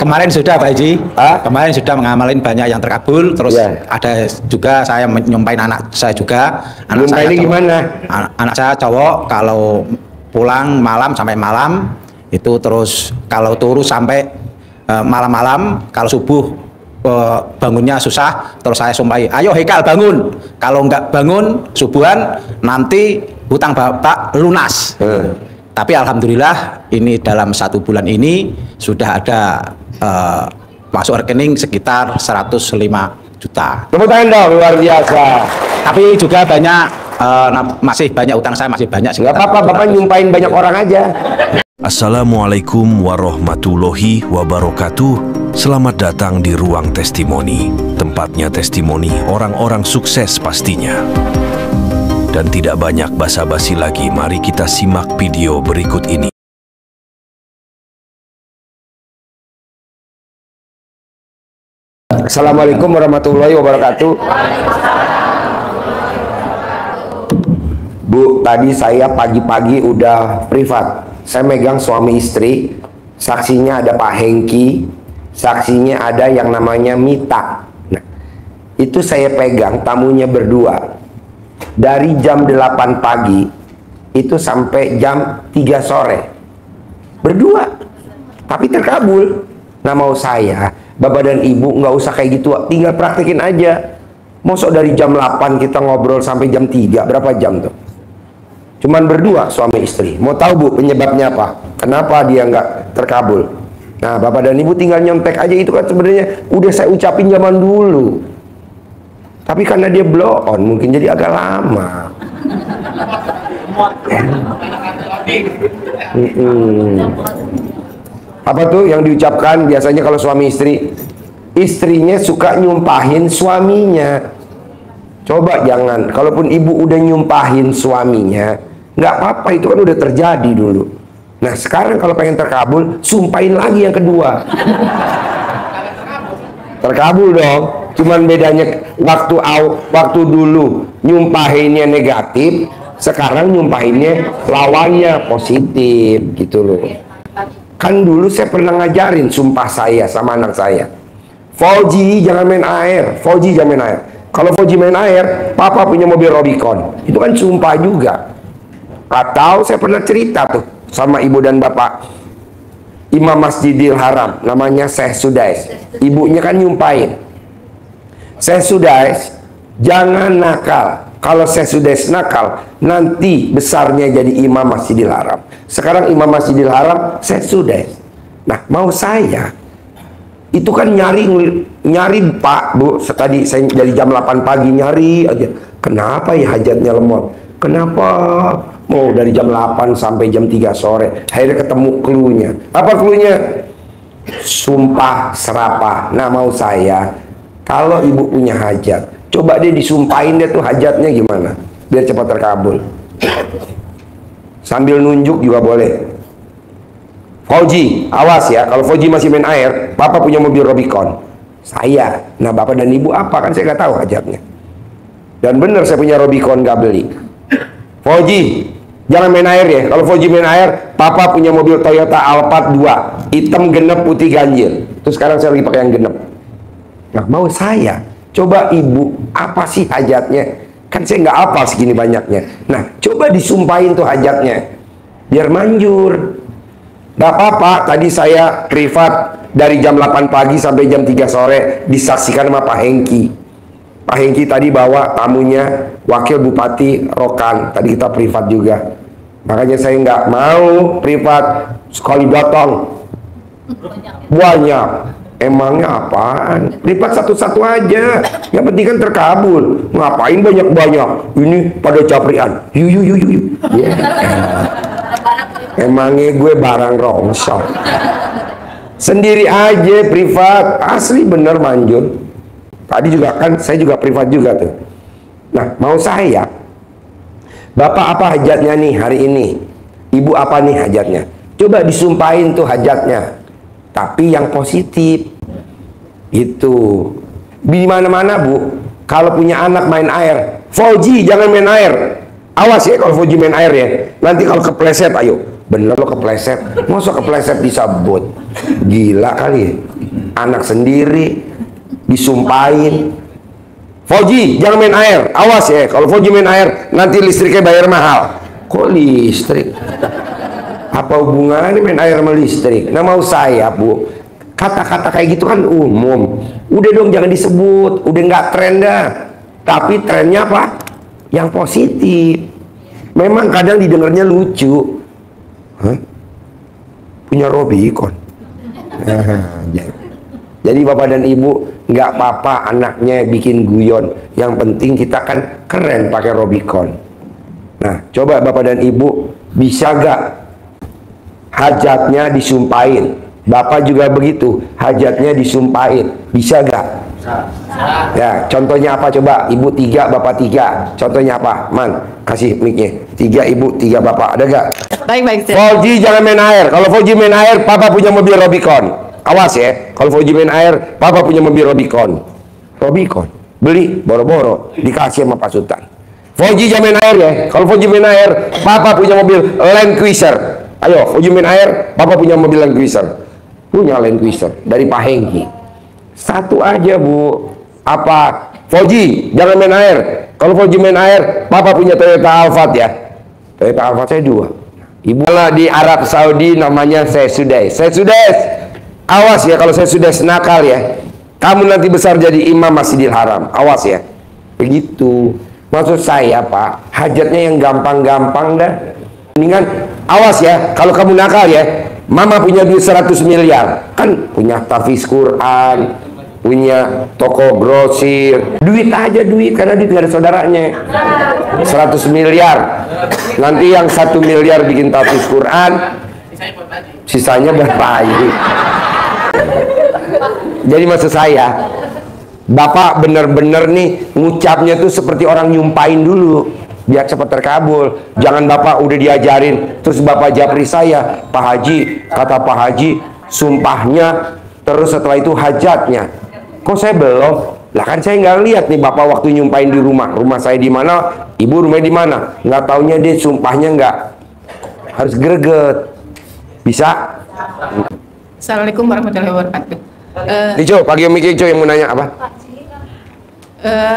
kemarin sudah Pak Haji. Kemarin sudah mengamalin banyak yang terkabul. Terus ada juga saya nyumpahin anak saya juga. Anak saya ini gimana? Anak saya cowok kalau pulang malam sampai malam itu, terus kalau turu sampai malam-malam, kalau subuh bangunnya susah, terus saya sumpahi, ayo Hekal bangun, kalau nggak bangun subuhan nanti hutang bapak lunas. Tapi alhamdulillah ini dalam 1 bulan ini sudah ada masuk rekening sekitar 105 juta. Tepuk tangan dong, luar biasa. Tapi juga banyak masih banyak utang saya, masih banyak. Nggak apa-apa, bapak nyumpahin banyak orang aja. Assalamualaikum warahmatullahi wabarakatuh. Selamat datang di Ruang Testimoni, tempatnya testimoni orang-orang sukses pastinya. Dan tidak banyak basa-basi lagi, mari kita simak video berikut ini. Assalamualaikum warahmatullahi wabarakatuh. Bu, tadi saya pagi-pagi udah privat. Saya megang suami istri, saksinya ada Pak Hengki, saksinya ada yang namanya Mita. Nah, itu saya pegang, tamunya berdua. Dari jam 8 pagi itu sampai jam 3 sore. Berdua. Tapi terkabul. Nah, mau saya, Bapak dan Ibu nggak usah kayak gitu, tinggal praktekin aja. Mosok dari jam 8 kita ngobrol sampai jam 3, berapa jam tuh? Cuman berdua suami istri. Mau tahu Bu penyebabnya apa? Kenapa dia nggak terkabul? Nah, Bapak dan Ibu tinggal nyontek aja, itu kan sebenarnya udah saya ucapin zaman dulu. Tapi karena dia blow on, mungkin jadi agak lama. Apa tuh yang diucapkan biasanya kalau suami istri? Istrinya suka nyumpahin suaminya. Coba jangan, kalaupun ibu udah nyumpahin suaminya, nggak apa-apa, itu kan udah terjadi dulu. Nah sekarang kalau pengen terkabul, sumpahin lagi yang kedua. Terkabul dong. Cuman bedanya waktu dulu nyumpahinnya negatif, sekarang nyumpahinnya lawannya positif gitu loh. Kan dulu saya pernah ngajarin sumpah saya sama anak saya, Fauji jangan main air, Fauji jangan main air. Kalau Fauji main air, papa punya mobil Rubicon. Itu kan sumpah juga. Atau saya pernah cerita tuh sama ibu dan bapak, Imam Masjidil Haram, namanya Syekh Sudais. Ibunya kan nyumpahin, Syekh Sudais jangan nakal. Kalau Syekh Sudais nakal, nanti besarnya jadi Imam Masjidil Haram. Sekarang Imam Masjidil Haram Syekh Sudais. Nah, mau saya itu kan nyari Pak Bu, tadi saya dari jam 8 pagi nyari aja. Kenapa ya hajatnya lemot? Kenapa mau dari jam 8 sampai jam 3 sore? Akhirnya ketemu cluenya. Apa cluenya? Sumpah serapah. Nah, mau saya, kalau ibu punya hajat, coba dia disumpahin dia tuh hajatnya gimana, biar cepat terkabul. Sambil nunjuk juga boleh. Fauji, awas ya, kalau Fauji masih main air, Bapak punya mobil Rubicon. Saya, nah Bapak dan Ibu apa? Kan saya nggak tahu hajatnya. Dan bener saya punya Rubicon nggak beli. Fauji, jangan main air ya. Kalau Fauji main air, Papa punya mobil Toyota Alphard 2, hitam genep putih ganjil. Terus sekarang saya lagi pakai yang genep. Nah, mau saya, coba Ibu, apa sih hajatnya? Kan saya nggak hafal segini banyaknya. Nah, coba disumpahin tuh hajatnya, biar manjur. Gak apa-apa, tadi saya privat dari jam 8 pagi sampai jam 3 sore disaksikan sama Pak Hengki. Pak Hengki tadi bawa tamunya Wakil Bupati Rokan, tadi kita privat juga. Makanya saya nggak mau privat sekali datang banyak. Emangnya apaan? Privat satu-satu aja. Yang penting kan terkabul. Ngapain banyak-banyak? Ini pada caprian. Yuk. Emangnya gue barang rongsok. Sendiri aja privat. Asli bener manjur. Tadi juga kan saya juga privat juga tuh. Nah, mau saya, Bapak apa hajatnya nih hari ini? Ibu apa nih hajatnya? Coba disumpahin tuh hajatnya, tapi yang positif. Itu di mana-mana Bu, kalau punya anak main air, Fauji jangan main air. Awas ya kalau Fauji main air ya. Nanti kalau kepleset, ayo. Bener lo kepleset. Masa kepleset disabut? Gila kali ya. anak sendiri disumpahin. Fauji jangan main air, awas ya, kalau Fauji main air nanti listriknya bayar mahal. Kok listrik? Apa hubungannya main air sama listrik? Nah mau saya bu, kata-kata kayak gitu kan umum. Udah dong jangan disebut, udah nggak tren dah. Tapi trennya apa? Yang positif. Memang kadang didengarnya lucu. Hah? Punya Robicon. Jadi bapak dan ibu nggak apa-apa anaknya bikin guyon. Yang penting kita kan keren pakai Robicon. Nah coba bapak dan ibu bisa gak hajatnya disumpahin? Bapak juga begitu, hajatnya disumpahin. Bisa gak? Ya, contohnya apa coba? Ibu 3, bapak 3. Contohnya apa? Man, kasih mic-nya. 3 ibu, 3 bapak. Ada gak? Baik. Fauji jangan main air. Kalau Fauji main air, papa punya mobil Robicon. Awas ya. Kalau Fauji main air, papa punya mobil Robicon. Robicon. Beli, boro-boro. Dikasih sama Pak Sultan. Fauji jangan main air ya. Kalau Fauji main air, papa punya mobil Land Cruiser. Ayo, Fauji main air, papa punya mobil Land Cruiser. Punya Land Cruiser dari Pak Hengki. Satu aja bu. Apa? Fauji jangan main air. Kalau Fauji main air, papa punya Toyota Alphard ya. Toyota Alphard saya 2. Ibu di Arab Saudi namanya saya sudah. Awas ya kalau saya sudah nakal ya. Kamu nanti besar jadi imam Masjidil Haram. Awas ya. Begitu. Maksud saya pak, hajatnya yang gampang-gampang dah. Mendingan awas ya kalau kamu nakal ya. Mama punya duit 100 miliar. Kan punya tahfiz Quran, punya toko grosir, duit aja duit, karena duit gak ada saudaranya. 100 miliar, nanti yang 1 miliar bikin tahfiz Quran, sisanya berbayi. Jadi maksud saya, bapak bener-bener nih ngucapnya tuh seperti orang nyumpain dulu biar cepat terkabul. Jangan bapak udah diajarin terus bapak japri saya, Pak Haji, kata Pak Haji sumpahnya, terus setelah itu hajatnya. Kok saya belum? Lah kan saya nggak lihat nih bapak waktu nyumpahin di rumah saya di mana, ibu rumahnya di mana, nggak taunya dia sumpahnya nggak harus greget. Bisa? Assalamualaikum warahmatullahi wabarakatuh. Ico, pagi Om Ico yang mau nanya apa?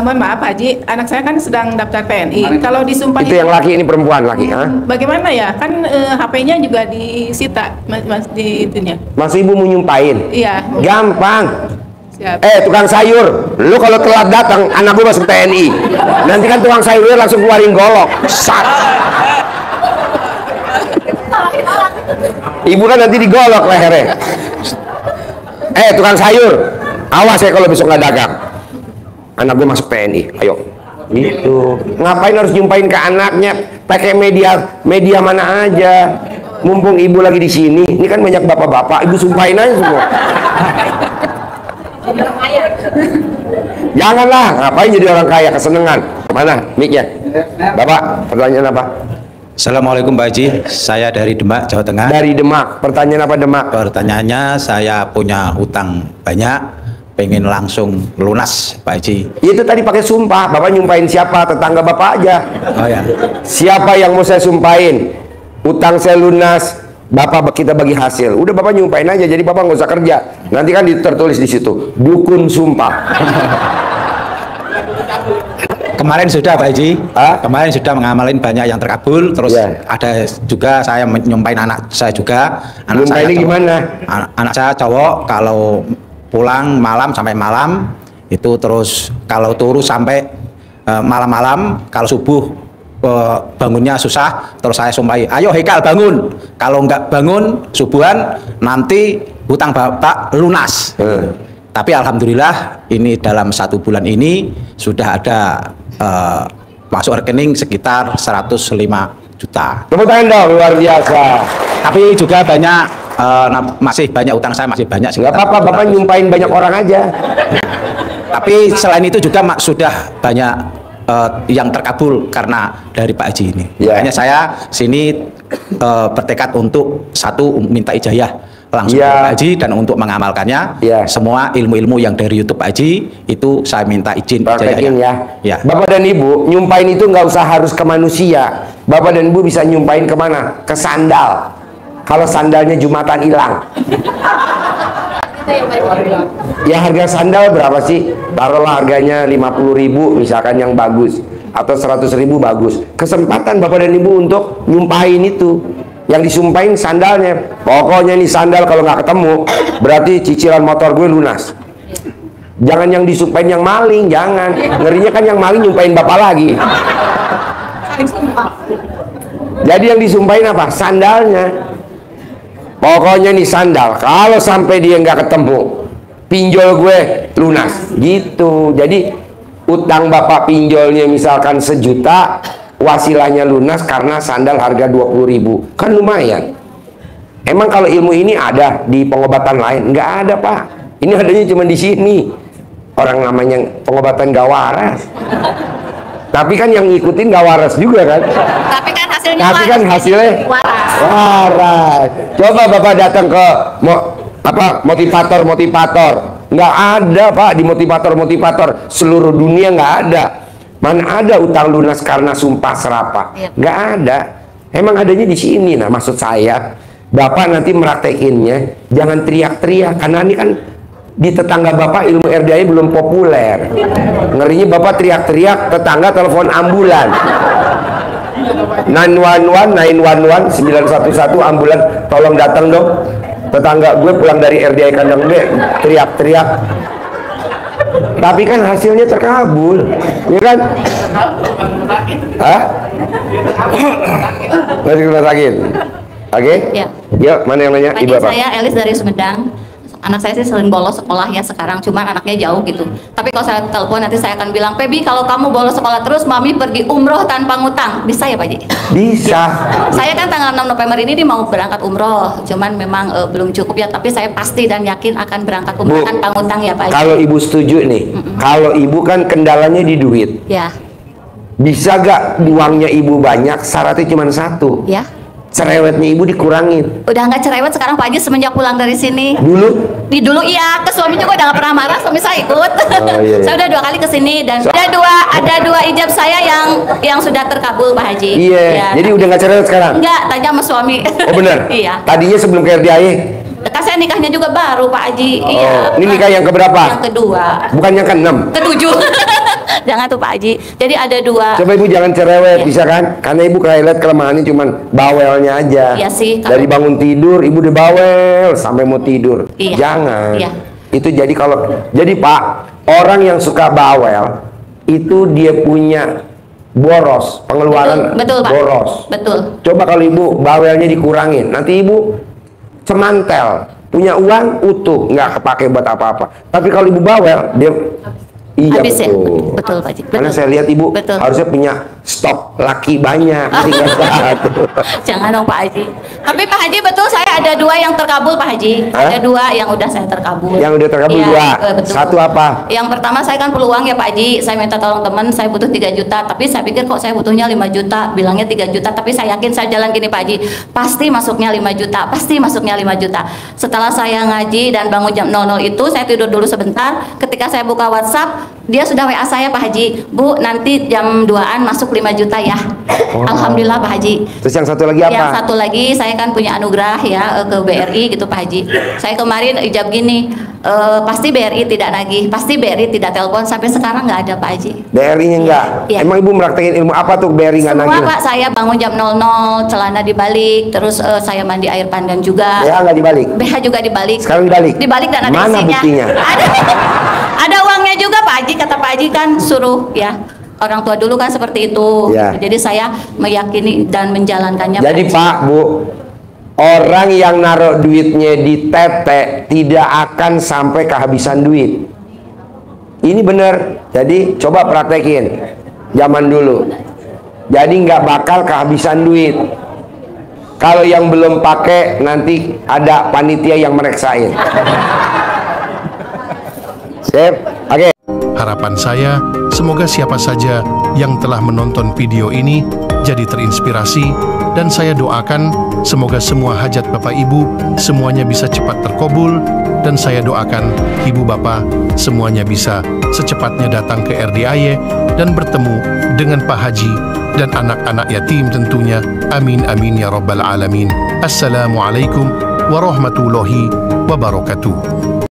Mohon maaf Pak Haji, anak saya kan sedang daftar PNI. Kalau disumpah Itu yang laki, ini perempuan laki. bagaimana ya? Kan HP-nya juga disita, mas di itunya. Mas ibu mau nyumpahin? Iya. Gampang. Siap. Tukang sayur, lu kalau telat datang, anak gua masuk TNI. Nanti kan tukang sayurnya langsung keluarin golok. Sat. Ibu kan nanti digolok lehernya. Tukang sayur, awas ya kalau besok nggak dagang. Anak gue masuk TNI, ayo. Gitu. Ngapain harus nyumpain ke anaknya? Pakai media mana aja. Mumpung ibu lagi di sini, ini kan banyak bapak-bapak, ibu sumpahin aja semua. Janganlah, ngapain jadi orang kaya kesenengan. Mana mic-nya? Bapak, pertanyaan apa? Assalamualaikum Pak Haji, saya dari Demak, Jawa Tengah. Dari Demak, pertanyaan apa Demak? Pertanyaannya, saya punya utang banyak, pengen langsung lunas Pak Haji. Itu tadi pakai sumpah, bapak nyumpahin siapa? Tetangga bapak aja. Oh ya. Siapa yang mau saya sumpahin? Utang saya lunas, bapak kita bagi hasil. Udah bapak nyumpahin aja, jadi bapak nggak usah kerja. Nanti kan tertulis di situ, dukun sumpah. Kemarin sudah Pak Haji, kemarin sudah mengamalin banyak yang terkabul. Terus ada juga saya nyumpahin anak saya juga. Anak saya gimana? Anak saya cowok kalau pulang malam sampai malam itu, terus kalau turu sampai malam-malam, kalau subuh bangunnya susah, terus saya sumpahi, ayo Hekal bangun, kalau nggak bangun subuhan nanti hutang bapak lunas. Tapi alhamdulillah ini dalam 1 bulan ini sudah ada masuk rekening sekitar 105 juta. Tepuk tangan dong, luar biasa. Tapi juga banyak masih banyak utang saya, masih banyak. Nggak apa-apa, bapak nyumpahin banyak orang aja. Tapi selain itu juga sudah banyak yang terkabul karena dari Pak Haji ini. Makanya saya sini bertekad untuk satu minta ijazah langsung ke Pak Haji, dan untuk mengamalkannya semua ilmu-ilmu yang dari YouTube Pak Haji itu saya minta izin ijazahnya. Ya. Bapak dan Ibu nyumpahin itu nggak usah harus ke manusia. Bapak dan Ibu bisa nyumpahin kemana? Ke sandal. Kalau sandalnya Jumatan hilang. Ya harga sandal berapa sih? Taruhlah harganya 50.000 misalkan yang bagus, atau 100.000 bagus. Kesempatan Bapak dan Ibu untuk nyumpahin itu. Yang disumpahin sandalnya. Pokoknya nih sandal kalau nggak ketemu, berarti cicilan motor gue lunas. Jangan yang disumpahin yang maling, jangan. Ngerinya kan yang maling nyumpahin Bapak lagi. Jadi yang disumpahin apa? Sandalnya. Pokoknya nih sandal, kalau sampai dia nggak ketemu, pinjol gue lunas, gitu. Jadi utang Bapak pinjolnya misalkan 1 juta, wasilahnya lunas karena sandal harga 20.000, kan lumayan. Emang kalau ilmu ini ada di pengobatan lain? Nggak ada, Pak. Ini adanya cuma di sini. Orang namanya pengobatan gak waras. Tapi kan yang ngikutin gak waras juga kan? Tapi kan hasilnya waras. Coba Bapak datang ke motivator, nggak ada Pak di motivator seluruh dunia, nggak ada. Mana ada utang lunas karena sumpah serapah? Nggak ada. Emang adanya di sini. Nah, maksud saya Bapak nanti meraktekinnya jangan teriak-teriak, karena ini kan di tetangga Bapak ilmu RDI belum populer. Ngerinya Bapak teriak-teriak, tetangga telepon ambulan. 911 911 ambulan, tolong datang dong, tetangga gue pulang dari RDI kandang gue, teriak-teriak. Tapi kan hasilnya terkabul, ya kan? Hah? Masih rumah sakit? Oke? Ya. Yuk, mana yang nanya? Ibu apa? Saya Elis dari Sumedang. Anak saya sih sering bolos sekolah ya sekarang, cuman anaknya jauh gitu. Tapi kalau saya telepon nanti saya akan bilang, Pebi kalau kamu bolos sekolah terus, Mami pergi umroh tanpa ngutang. Bisa ya Pak Haji? Bisa. Saya kan tanggal 6 November ini dia mau berangkat umroh, cuman memang belum cukup ya. Tapi saya pasti dan yakin akan berangkat umroh tanpa ngutang ya Pak Haji. Kalau Ibu setuju nih, kalau Ibu kan kendalanya di duit. Ya. Bisa gak uangnya Ibu banyak, syaratnya cuma 1? Ya. Cerewetnya Ibu dikurangin. Udah nggak cerewet sekarang Pak Haji semenjak pulang dari sini. Dulu Iya, ke suami juga udah nggak pernah marah, suami saya ikut. Iya. Saya udah 2 kali ke sini dan ada dua ijab saya yang sudah terkabul Pak Haji. Iya. Ya, Jadi udah nggak cerewet sekarang? Enggak, tanya sama suami. Oh benar? Iya. Tadinya sebelum ke RDI? Saya nikahnya juga baru Pak Haji. Oh, Iya. ini nikah yang keberapa? Yang kedua. Bukan yang ke-6? Ke-7. Jangan tuh Pak Haji. Jadi ada 2. Coba Ibu jangan cerewet, Iya. bisa kan? Karena Ibu kelemahannya kelemahannya cuman bawelnya aja. Iya sih. Dari bangun tidur Ibu udah bawel sampai mau tidur. Iya. Jangan. Iya. Itu jadi Pak, orang yang suka bawel itu dia punya boros, pengeluaran betul Pak. boros. Betul. Coba kalau Ibu bawelnya dikurangin, nanti Ibu cemantel, punya uang utuh, nggak kepake buat apa-apa. Tapi kalau Ibu bawel, dia iya Habis ya? betul. Betul Pak Haji. Karena Betul. saya lihat Ibu Betul. harusnya punya stok laki banyak, tinggal 1. Jangan dong Pak Haji. Tapi Pak Haji betul saya ada 2 yang terkabul Pak Haji. Hah? Ada 2 yang udah saya terkabul. Yang udah terkabul Iya, 2. betul. 1 apa? Yang pertama saya kan perlu uang ya Pak Haji. Saya minta tolong teman, saya butuh 3 juta. Tapi saya pikir kok saya butuhnya 5 juta. Bilangnya 3 juta. Tapi saya yakin saya jalan gini Pak Haji. Pasti masuknya 5 juta. Pasti masuknya 5 juta. Setelah saya ngaji dan bangun jam 00 itu, saya tidur dulu sebentar. Ketika saya buka WhatsApp, dia sudah WA saya Pak Haji. Bu, nanti jam 2-an masuk 5 juta ya. Alhamdulillah Pak Haji. Terus yang satu lagi apa? Yang satu lagi saya kan punya anugerah ya ke BRI gitu Pak Haji. Saya kemarin ijab gini, pasti BRI tidak nagih, pasti BRI tidak telepon, sampai sekarang nggak ada Pak Haji. BRI-nya enggak? Iya. Emang Ibu meraktekin ilmu apa tuh BRI nggak Semua nagih? Pak, saya bangun jam 00, celana dibalik, terus saya mandi air pandan juga. BH nggak dibalik? BH juga dibalik. Sekarang dibalik? Dibalik dan ada Mana isinya. buktinya? Ada uangnya juga Pak Haji, kata Pak Haji kan suruh ya. Orang tua dulu kan seperti itu. Ya. Jadi saya meyakini dan menjalankannya. Jadi Pak, Bu, orang yang naruh duitnya di tete tidak akan sampai kehabisan duit. Ini benar. Jadi coba praktekin zaman dulu. Jadi nggak bakal kehabisan duit. Kalau yang belum pakai nanti ada panitia yang mereksain. Sip, oke. Harapan saya, semoga siapa saja yang telah menonton video ini jadi terinspirasi, dan saya doakan semoga semua hajat Bapak Ibu semuanya bisa cepat terkabul, dan saya doakan Ibu Bapak semuanya bisa secepatnya datang ke RDIY dan bertemu dengan Pak Haji dan anak-anak yatim tentunya. Amin amin ya rabbal alamin. Assalamualaikum warahmatullahi wabarakatuh.